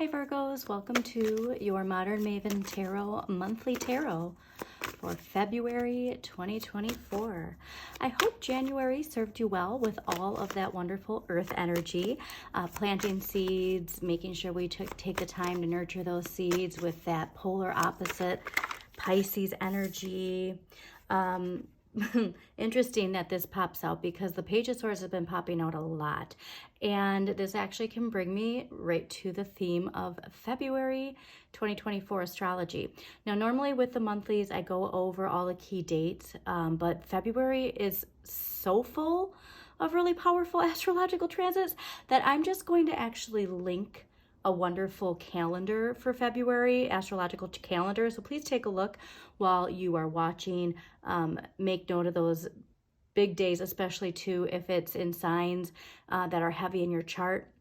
Hi Virgos, welcome to your Modern Maven Tarot Monthly Tarot for February 2024. I hope January served you well with all of that wonderful earth energy, planting seeds, making sure we take the time to nurture those seeds with that polar opposite Pisces energy. Interesting that this pops out because the Page of Swords has been popping out a lot, and this actually can bring me right to the theme of February 2024 astrology. Now, normally with the monthlies, I go over all the key dates, but February is so full of really powerful astrological transits that I'm just going to actually link a wonderful calendar for February, astrological calendar. So please take a look while you are watching. Make note of those big days, especially too if it's in signs that are heavy in your chart.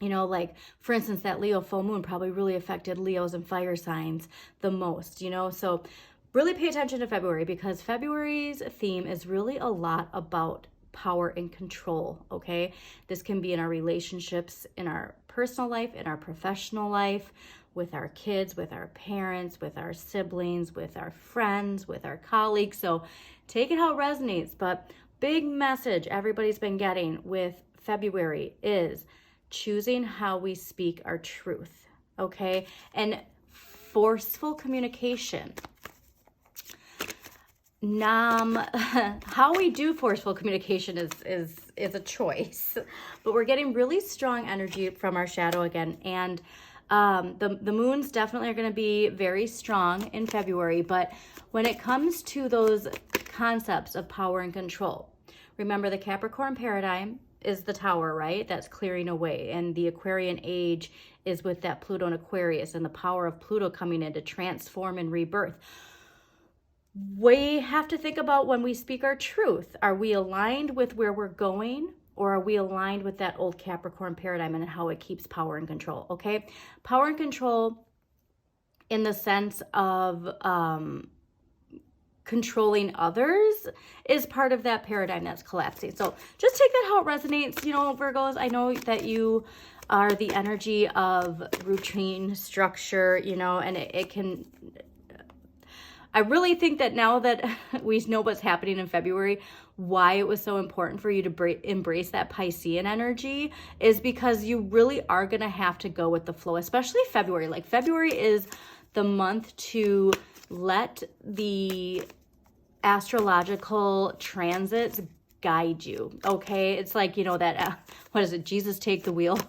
You know, like for instance, that Leo full moon probably really affected Leos and fire signs the most, you know, so really pay attention to February because February's theme is really a lot about power and control. Okay, this can be in our relationships, in our personal life, in our professional life, with our kids, with our parents, with our siblings, with our friends, with our colleagues. So take it how it resonates, but big message everybody's been getting with February is choosing how we speak our truth. Okay, and forceful communication. How we do forceful communication is a choice, but we're getting really strong energy from our shadow again, and the moons definitely are going to be very strong in February. But when it comes to those concepts of power and control, remember the Capricorn paradigm is the tower, right? That's clearing away, and the Aquarian age is with that Pluto and Aquarius and the power of Pluto coming in to transform and rebirth. We have to think about when we speak our truth. Are we aligned with where we're going, or are we aligned with that old Capricorn paradigm and how it keeps power and control? Okay, power and control in the sense of controlling others is part of that paradigm that's collapsing. So just take that how it resonates. You know, Virgos, I know that you are the energy of routine, structure, you know, and it can... I really think that now that we know what's happening in February, why it was so important for you to embrace that Piscean energy is because you really are going to have to go with the flow, especially February. Like February is the month to let the astrological transits guide you. Okay. It's like, you know, that, what is it? Jesus take the wheel,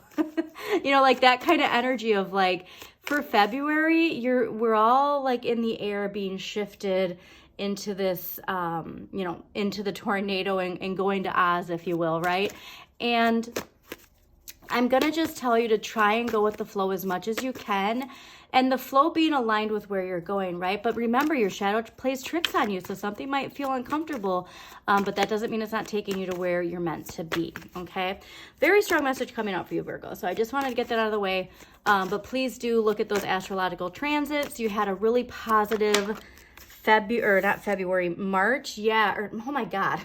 you know, like that kind of energy of like, for February, we're all like in the air being shifted into this, you know, into the tornado and going to Oz, if you will, right? And I'm going to just tell you to try and go with the flow as much as you can. And the flow being aligned with where you're going, right? But remember, your shadow plays tricks on you. So something might feel uncomfortable, but that doesn't mean it's not taking you to where you're meant to be, okay? Very strong message coming out for you, Virgo. So I just wanted to get that out of the way. But please do look at those astrological transits. You had a really positive March. Yeah, or, oh my God.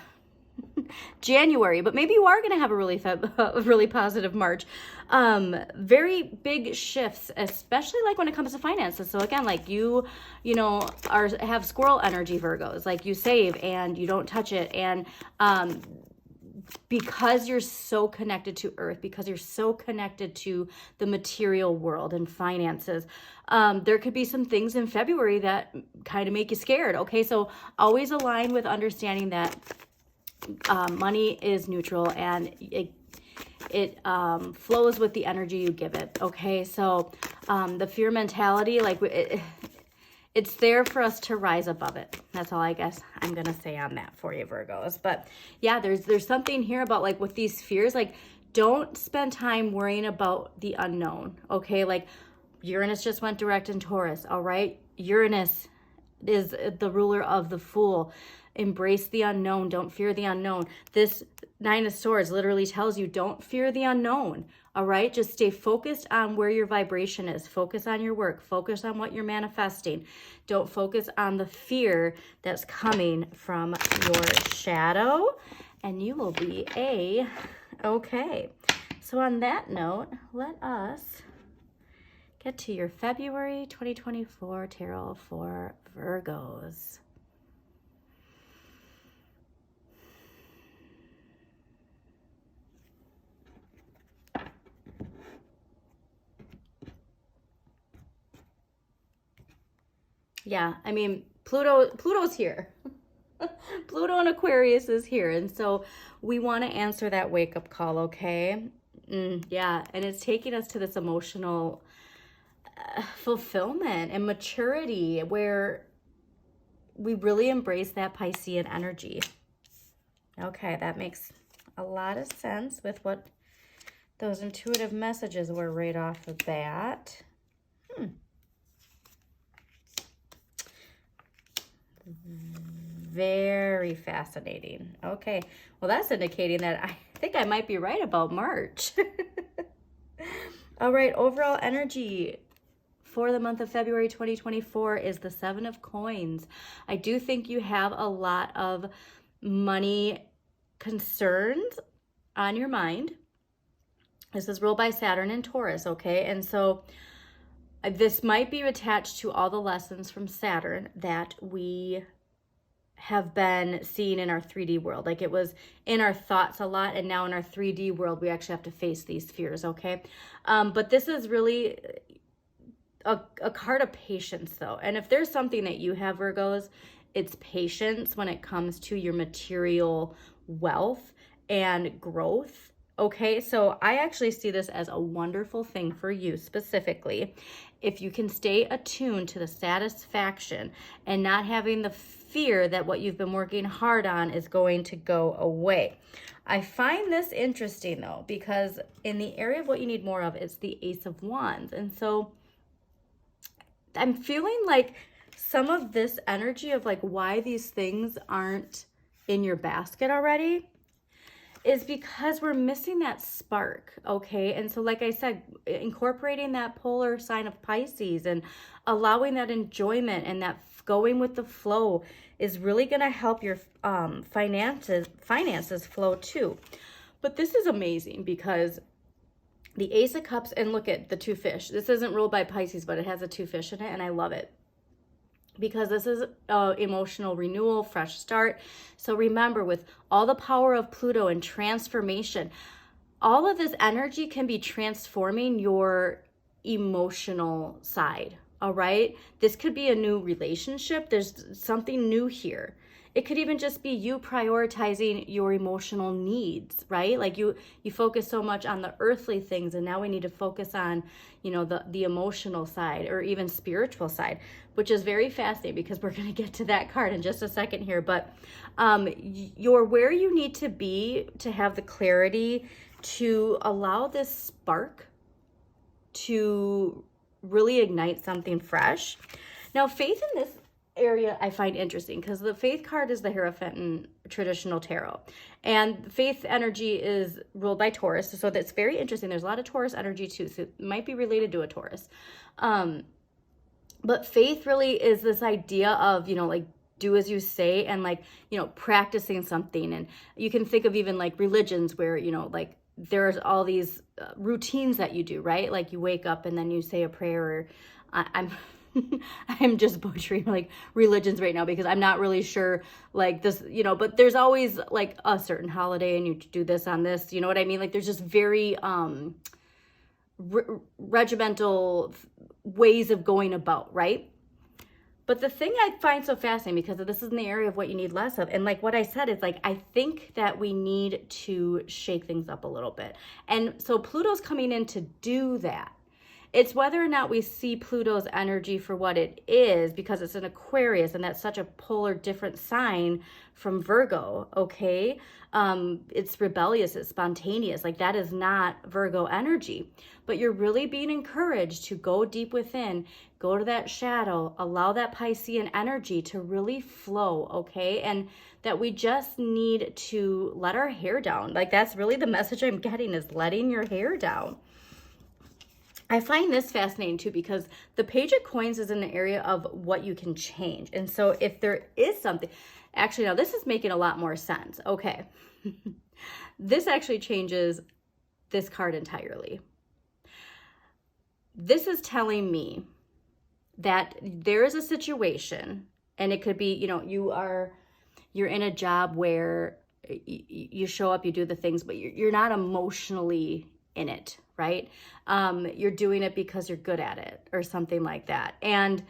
January, but maybe you are going to have a really positive March. Very big shifts, especially like when it comes to finances. So again, like you know, have squirrel energy, Virgos, like you save and you don't touch it. And, because you're so connected to earth, because you're so connected to the material world and finances, there could be some things in February that kind of make you scared. Okay. So always align with understanding that money is neutral and it flows with the energy you give it. Okay, so the fear mentality, like it's there for us to rise above it. That's all I guess I'm gonna say on that for you, Virgos. But yeah, there's something here about like with these fears, like don't spend time worrying about the unknown. Okay, like Uranus just went direct in Taurus. All right, Uranus is the ruler of the Fool. Embrace the unknown. Don't fear the unknown. This Nine of Swords literally tells you don't fear the unknown. All right. Just stay focused on where your vibration is. Focus on your work. Focus on what you're manifesting. Don't focus on the fear that's coming from your shadow, and you will be okay. So on that note, let us get to your February 2024 tarot for Virgos. Yeah, I mean, Pluto's here. Pluto and Aquarius is here. And so we want to answer that wake-up call, okay? Yeah, and it's taking us to this emotional fulfillment and maturity where we really embrace that Piscean energy. Okay, that makes a lot of sense with what those intuitive messages were right off the bat. Very fascinating. Okay, well, that's indicating that I think I might be right about March. All right, overall energy for the month of February 2024 is the Seven of Coins. I do think you have a lot of money concerns on your mind. This is ruled by Saturn and Taurus, okay? And so this might be attached to all the lessons from Saturn that we have been seeing in our 3D world. Like it was in our thoughts a lot, and now in our 3D world, we actually have to face these fears, okay? But this is really a card of patience, though. And if there's something that you have, Virgos, it's patience when it comes to your material wealth and growth. Okay, so I actually see this as a wonderful thing for you specifically. If you can stay attuned to the satisfaction and not having the fear that what you've been working hard on is going to go away. I find this interesting though, because in the area of what you need more of, it's the Ace of Wands. And so I'm feeling like some of this energy of like why these things aren't in your basket already is because we're missing that spark, okay? And so like I said, incorporating that polar sign of Pisces and allowing that enjoyment and that going with the flow is really going to help your finances flow too. But this is amazing because the Ace of Cups, and look at the two fish. This isn't ruled by Pisces, but it has a two fish in it, and I love it because this is emotional renewal, fresh start. So remember, with all the power of Pluto and transformation, all of this energy can be transforming your emotional side, all right? This could be a new relationship. There's something new here. It could even just be you prioritizing your emotional needs, right? Like you focus so much on the earthly things, and now we need to focus on, you know, the emotional side or even spiritual side, which is very fascinating because we're going to get to that card in just a second here. But you're where you need to be to have the clarity to allow this spark to really ignite something fresh. Now, faith in this area I find interesting because the faith card is the Hierophant in traditional tarot, and faith energy is ruled by Taurus, so that's very interesting. There's a lot of Taurus energy too, so it might be related to a Taurus. But faith really is this idea of, you know, like do as you say, and like, you know, practicing something. And you can think of even like religions where, you know, like there's all these routines that you do, right? Like you wake up and then you say a prayer, or I'm just butchering like religions right now because I'm not really sure like this, you know, but there's always like a certain holiday and you do this on this, you know what I mean? Like there's just very regimental ways of going about, right? But the thing I find so fascinating, because this is in the area of what you need less of, and like what I said is like, I think that we need to shake things up a little bit. And so Pluto's coming in to do that. It's whether or not we see Pluto's energy for what it is, because it's an Aquarius and that's such a polar different sign from Virgo, okay? It's rebellious, it's spontaneous. Like that is not Virgo energy. But you're really being encouraged to go deep within, go to that shadow, allow that Piscean energy to really flow, okay? And that we just need to let our hair down. Like that's really the message I'm getting, is letting your hair down. I find this fascinating too, because the Page of Coins is in the area of what you can change. And so if there is something, actually, now this is making a lot more sense. Okay. This actually changes this card entirely. this is telling me that there is a situation, and it could be, you know, you're in a job where you show up, you do the things, but you're not emotionally in it, right? You're doing it because you're good at it or something like that. And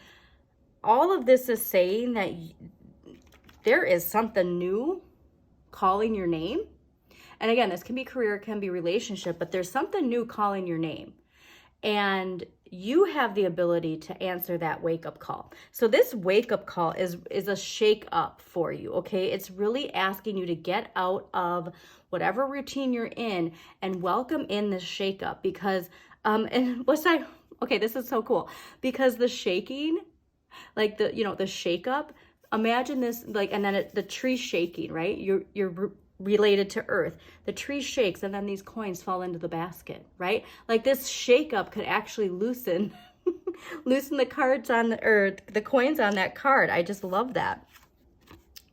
all of this is saying that there is something new calling your name. And again, this can be career, it can be relationship, but there's something new calling your name. And you have the ability to answer that wake-up call. So this wake-up call is a shake-up for you, okay? It's really asking you to get out of whatever routine you're in and welcome in this shake-up, because, okay, this is so cool, because the shaking, like the shake-up, imagine this, like, and then the tree shaking, right? You're related to earth. The tree shakes and then these coins fall into the basket, right? Like this shake up could actually loosen the cards on the coins on that card. I just love that.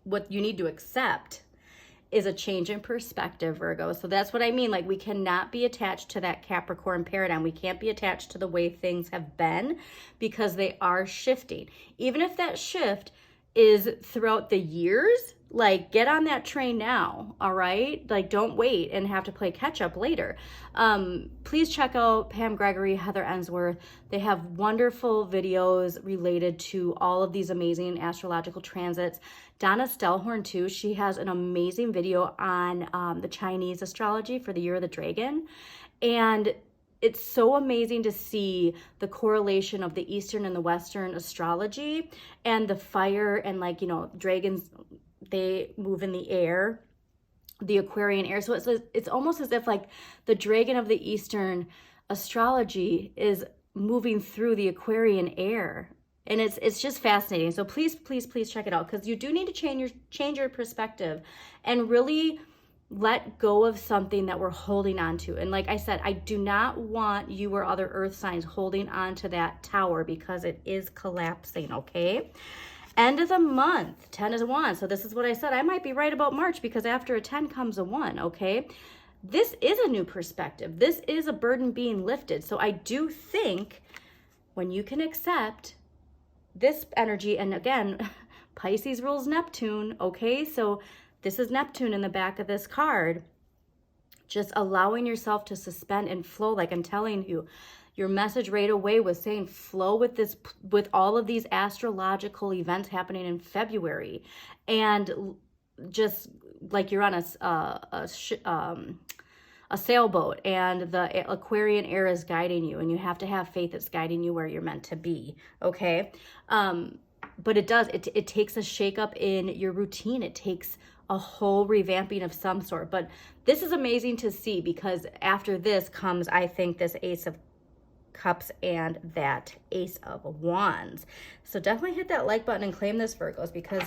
What you need to accept is a change in perspective, Virgo. So that's what I mean. Like, we cannot be attached to that Capricorn paradigm. We can't be attached to the way things have been, because they are shifting. Even if that shift is throughout the years, like, get on that train now, all right? Like, don't wait and have to play catch up later. Please check out Pam Gregory, Heather Ensworth. They have wonderful videos related to all of these amazing astrological transits. Donna Stellhorn too, she has an amazing video on the Chinese astrology for the year of the dragon. And it's so amazing to see the correlation of the Eastern and the Western astrology, and the fire, and, like, you know, dragons, they move in the air, the Aquarian air. So it's almost as if, like, the dragon of the Eastern astrology is moving through the Aquarian air. And it's just fascinating. So please, please, please check it out, because you do need to change your perspective and really let go of something that we're holding on to. And like I said, I do not want you or other earth signs holding on to that tower, because it is collapsing, okay? End of the month, 10 is a 1. So this is what I said. I might be right about March, because after a 10 comes a 1, okay? This is a new perspective. This is a burden being lifted. So I do think when you can accept this energy, and again, Pisces rules Neptune, okay? So this is Neptune in the back of this card. Just allowing yourself to suspend and flow. Like I'm telling you, your message right away was saying flow with this, with all of these astrological events happening in February. And just like you're on a sailboat, and the Aquarian air is guiding you, and you have to have faith it's guiding you where you're meant to be, okay? But it takes a shakeup in your routine. It takes a whole revamping of some sort. But this is amazing to see, because after this comes, I think, this Ace of Cups and that Ace of Wands. So definitely hit that like button and claim this, Virgos, because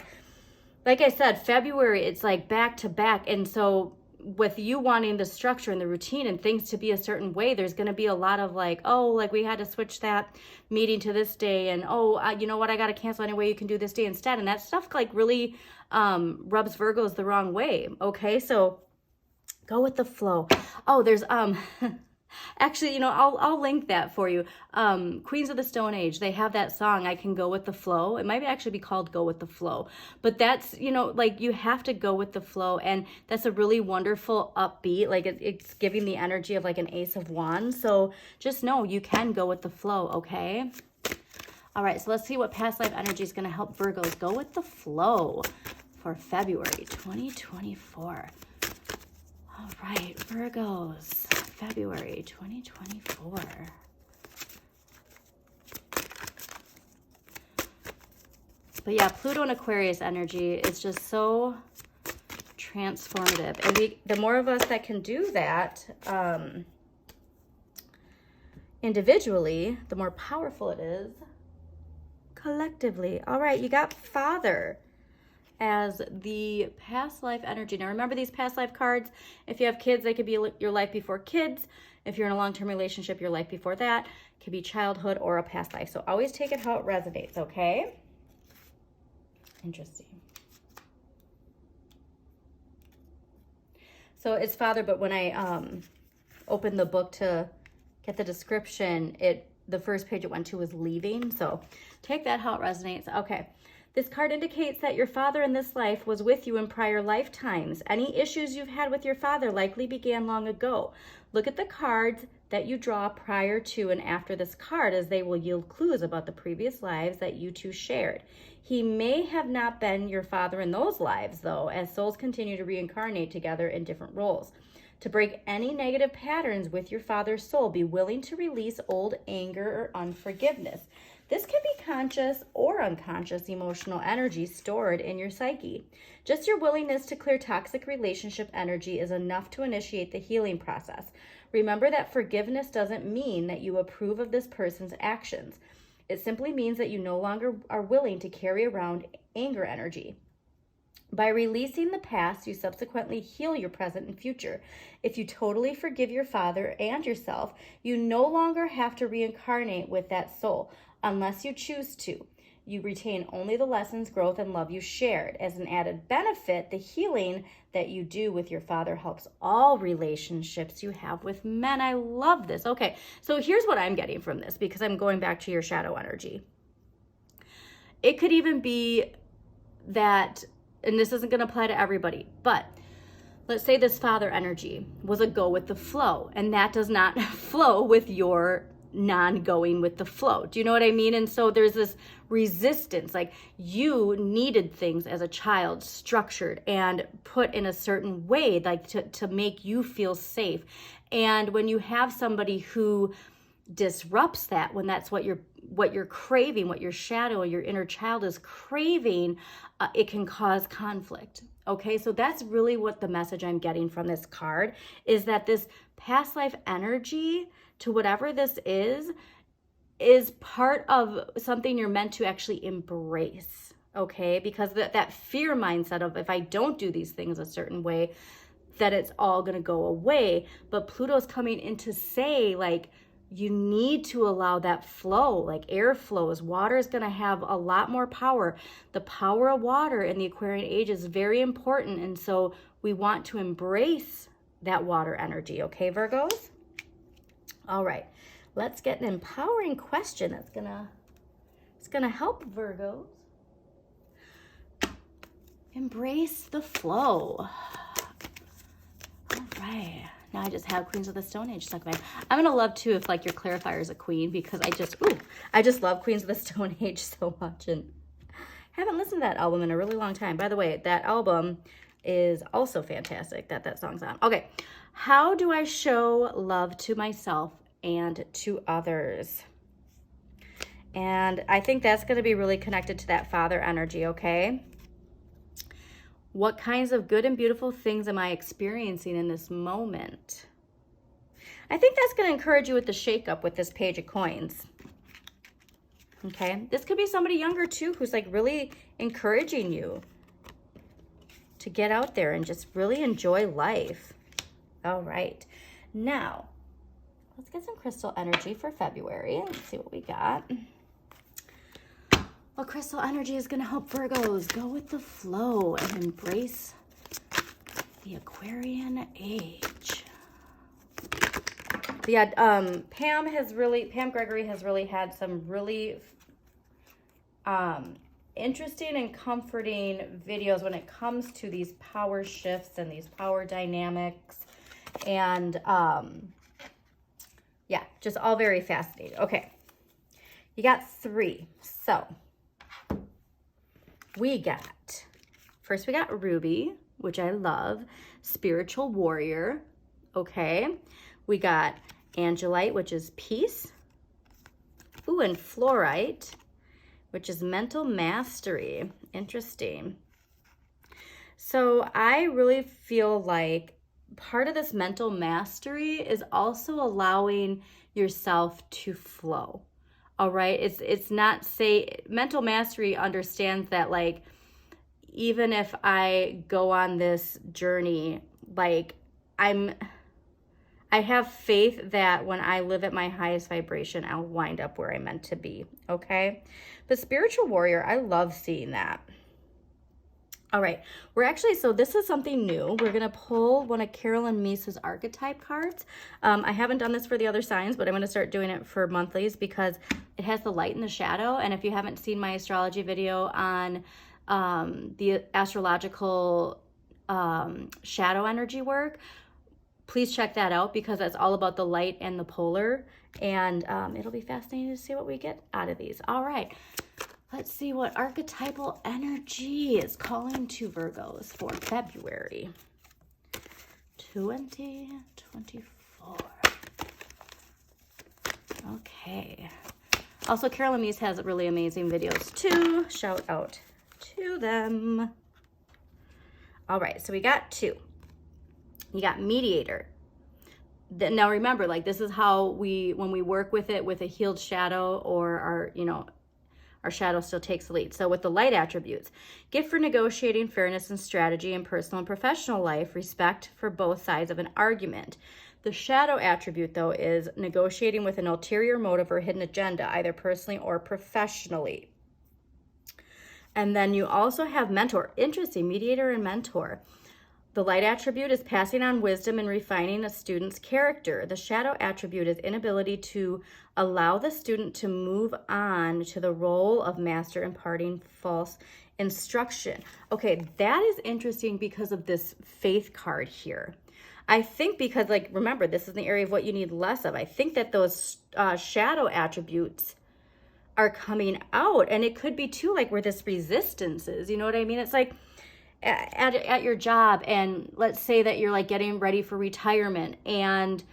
like I said, February, it's like back to back. And so with you wanting the structure and the routine and things to be a certain way, there's going to be a lot of like, oh, like we had to switch that meeting to this day, and oh, you know what, I got to cancel anyway, you can do this day instead. And that stuff like really rubs Virgos the wrong way, okay? So go with the flow. Oh, there's actually, you know, I'll link that for you. Queens of the Stone Age, they have that song, I Can Go With the Flow. It might actually be called Go With the Flow. But that's, you know, like you have to go with the flow. And that's a really wonderful upbeat, like it's giving the energy of like an Ace of Wands. So just know you can go with the flow, okay? All right, so let's see what past life energy is going to help Virgos go with the flow for February 2024. All right, Virgos, February 2024. But yeah, Pluto and Aquarius energy is just so transformative. And the more of us that can do that individually, the more powerful it is collectively. All right, you got Father as the past life energy. Now remember these past life cards, if you have kids, they could be your life before kids. If you're in a long-term relationship, your life before that. It could be childhood or a past life. So always take it how it resonates, okay? Interesting. So it's Father, but when I opened the book to get the description, the first page it went to was leaving. So take that how it resonates. Okay. This card indicates that your father in this life was with you in prior lifetimes. Any issues you've had with your father likely began long ago. Look at the cards that you draw prior to and after this card, as they will yield clues about the previous lives that you two shared. He may have not been your father in those lives, though, as souls continue to reincarnate together in different roles. To break any negative patterns with your father's soul, be willing to release old anger or unforgiveness. This can be conscious or unconscious emotional energy stored in your psyche. Just your willingness to clear toxic relationship energy is enough to initiate the healing process. Remember that forgiveness doesn't mean that you approve of this person's actions. It simply means that you no longer are willing to carry around anger energy. By releasing the past, you subsequently heal your present and future. If you totally forgive your father and yourself, you no longer have to reincarnate with that soul, unless you choose to. You retain only the lessons, growth, and love you shared. As an added benefit, the healing that you do with your father helps all relationships you have with men. I love this. Okay, so here's what I'm getting from this, because I'm going back to your shadow energy. It could even be that, and this isn't going to apply to everybody, but let's say this father energy was a go with the flow, and that does not flow with your non-going with the flow. Do you know what I mean? And so there's this resistance, like you needed things as a child structured and put in a certain way, like to make you feel safe. And when you have somebody who disrupts that, when that's what you're craving, what your shadow or your inner child is craving, it can cause conflict. Okay, so that's really what the message I'm getting from this card is, that this past life energy, to whatever this is part of something you're meant to actually embrace. Okay, because that fear mindset of, if I don't do these things a certain way, that it's all going to go away. But Pluto's coming in to say, like, you need to allow that flow, like air flows. Water is going to have a lot more power. The power of water in the Aquarian age is very important. And so we want to embrace that water energy. Okay, Virgos? All right, let's get an empowering question that's gonna help Virgos embrace the flow. All right. Now I just have Queens of the Stone Age stuck in my head. I'm gonna love too if like your clarifier is a queen, because I just love Queens of the Stone Age so much, and haven't listened to that album in a really long time. By the way, that album is also fantastic that song's on. Okay, how do I show love to myself and to others? And I think that's going to be really connected to that father energy. Okay, what kinds of good and beautiful things am I experiencing in this moment? I think that's going to encourage you with the shakeup with this Page of Coins. Okay, this could be somebody younger too, who's like really encouraging you to get out there and just really enjoy life. All right, now let's get some crystal energy for February. Let's see what we got. What crystal energy is going to help Virgos go with the flow and embrace the Aquarian age? Yeah, Pam Gregory has really had some really interesting and comforting videos when it comes to these power shifts and these power dynamics, and yeah, just all very fascinating. Okay, you got 3. So we got Ruby, which I love, spiritual warrior. Okay, we got Angelite, which is peace. Ooh, and Fluorite, which is mental mastery. Interesting. So I really feel like part of this mental mastery is also allowing yourself to flow. All right, it's not, say, mental mastery understands that, like, even if I go on this journey, like, I have faith that when I live at my highest vibration, I'll wind up where I'm meant to be. Okay, but spiritual warrior, I love seeing that. All right, so this is something new. We're gonna pull one of Carolyn Meese's archetype cards. I haven't done this for the other signs, but I'm gonna start doing it for monthlies because it has the light and the shadow. And if you haven't seen my astrology video on the astrological shadow energy work, please check that out because that's all about the light and the polar. And it'll be fascinating to see what we get out of these. All right. Let's see what archetypal energy is calling to Virgos for February 2024. Okay. Also, Carolyn Meese has really amazing videos too. Shout out to them. All right, so we got 2. You got mediator. Now remember, like this is how when we work with it with a healed shadow or our shadow still takes the lead. So with the light attributes, gift for negotiating fairness and strategy in personal and professional life, respect for both sides of an argument. The shadow attribute, though, is negotiating with an ulterior motive or hidden agenda, either personally or professionally. And then you also have mentor. Interesting, mediator and mentor. The light attribute is passing on wisdom and refining a student's character. The shadow attribute is inability to allow the student to move on to the role of master, imparting false instruction. Okay, that is interesting because of this faith card here. I think because, like, remember, this is the area of what you need less of. I think that those shadow attributes are coming out. And it could be, too, like where this resistance is. You know what I mean? It's like, at your job, and let's say that you're like getting ready for retirement and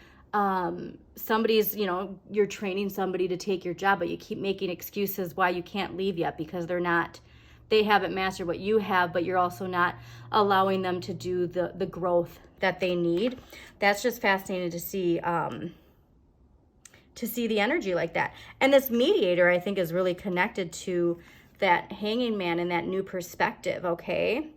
somebody's, you're training somebody to take your job, but you keep making excuses why you can't leave yet because they haven't mastered what you have, but you're also not allowing them to do the growth that they need. That's just fascinating to see the energy like that. And this mediator, I think, is really connected to that hanging man and that new perspective, okay?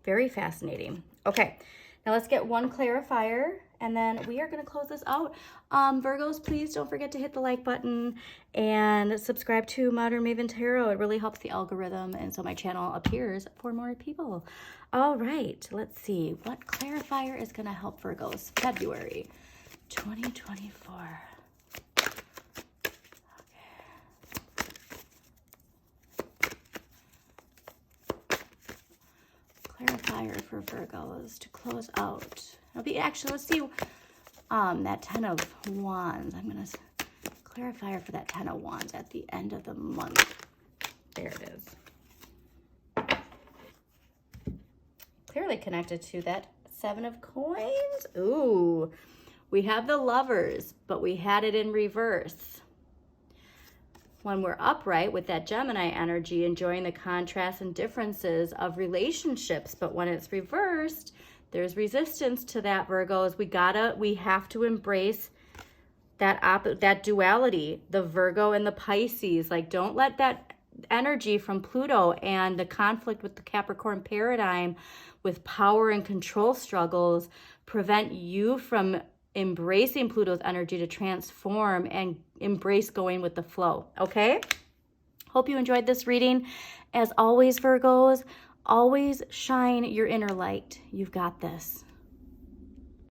Very fascinating. Okay, now let's get one clarifier, and then we are going to close this out. Virgos, please don't forget to hit the like button and subscribe to Modern Maven Tarot. It really helps the algorithm, and so my channel appears for more people. All right, let's see. What clarifier is going to help Virgos February 2024? Clarifier for Virgos to close out. It'll be actually, let's see, that 10 of Wands. I'm going to clarifier for that 10 of Wands at the end of the month. There it is. Clearly connected to that 7 of Coins. Ooh, we have the Lovers, but we had it in reverse. When we're upright with that Gemini energy, enjoying the contrasts and differences of relationships. But when it's reversed, there's resistance to that, Virgos. We have to embrace that duality, the Virgo and the Pisces. Like, don't let that energy from Pluto and the conflict with the Capricorn paradigm with power and control struggles prevent you from embracing Pluto's energy to transform and embrace going with the flow, okay? Hope you enjoyed this reading. As always, Virgos, always shine your inner light. You've got this.